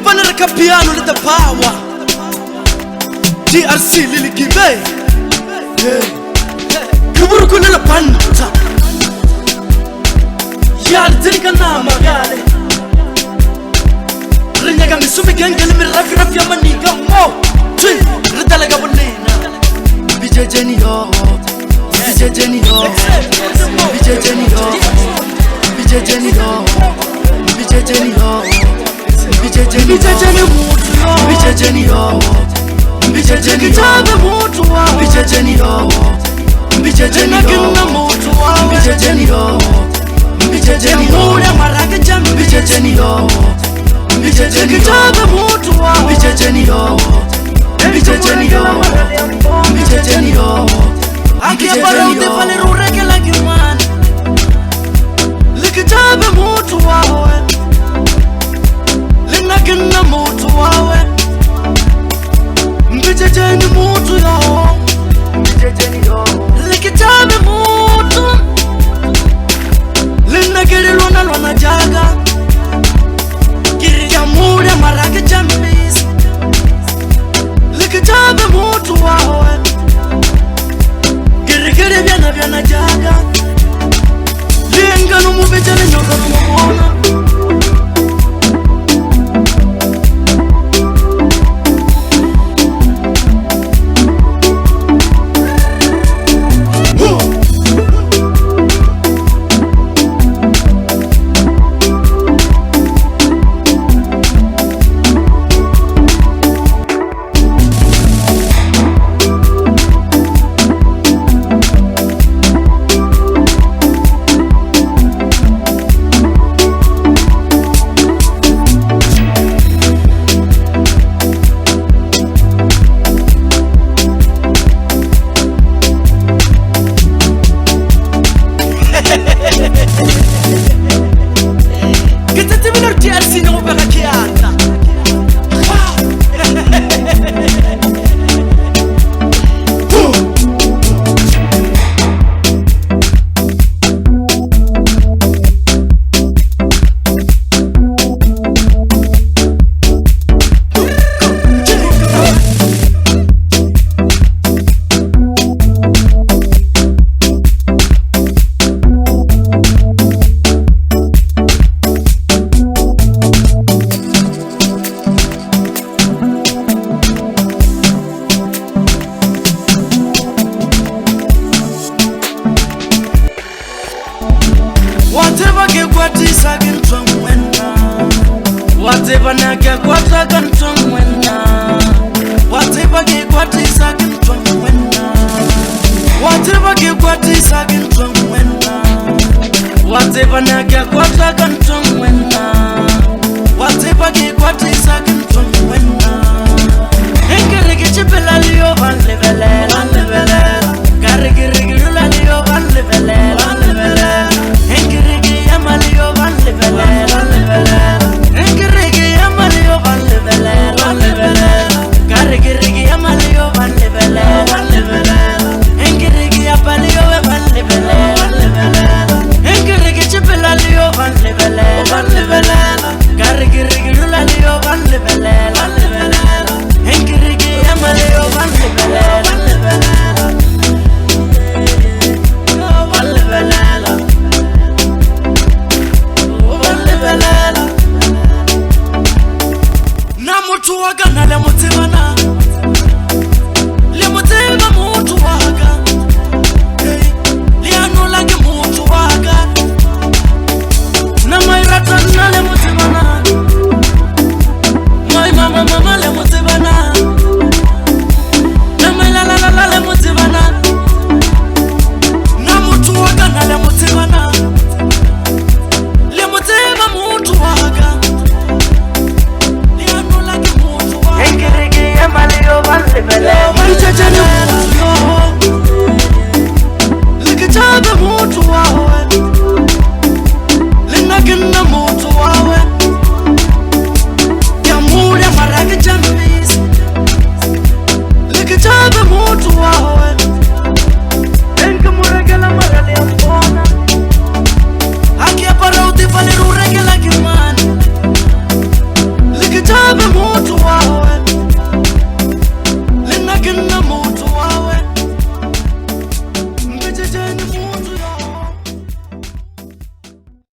Kupanera ka piano le the power DRC Lily Kibe Kuburu kunela panta Yal tirika na magale Rinyaga misumi gengele mi rafi rafi ya maniga mo Twi ridalaga bonina Bijejeni yo Bijejeni yo Bijejeni yo Bijejeni yo Bijejeni yo Bijejeni mutu yo Bijejeni yo Bijejeni kitabe mutu wa Bijejeni yo Bijejeni yo mutu wa Bijejeni yo Bijejeni yo maraka jam Bijejeni yo Bijejeni kitabe mutu wa Bijejeni yo Bijejeni yo Bijejeni yo Akiyabara utefale rureke la kimani Likitabe mutu wawe Linakina mutu wawe Bijejeni mutu yo Bijejeni yo Likitabe mutu Linakiri lwana jaga Kiri ya mure marake chambis Likitabe mutu wawe Kiri vyana jaga Linga numubijele nyoka numubona Whatever get what is again from when Whatever na get what again from when Whatever get what is again from when Whatever get what is again from when Whatever na get what again from when Whatever get what is again from when Engere get chipela liyo van levele Garigiri rula liyo van levele Engirigi yamalio van levele Engirigi yamalio van levele Garigiri yamalio van levele Engirigi yapalio van levele Engirigi chipela lio van levele Garigiri rula lio van levele Engirigi yamalio van levele Mutu waga na le mutibana Le mutiba mutu waga Le anula ke mutu waga Na mairata na le mutibana Mai mama le mutibana Na mailala le mutibana Na mutu waga na le mutibana Le mutiba mutu waga Malio van levele Bijejeni mutu yo Likitabe mutu wawe Linakina mutu wawe Yamule marake jambis Likitabe mutu wawe Enka muregela marale ambona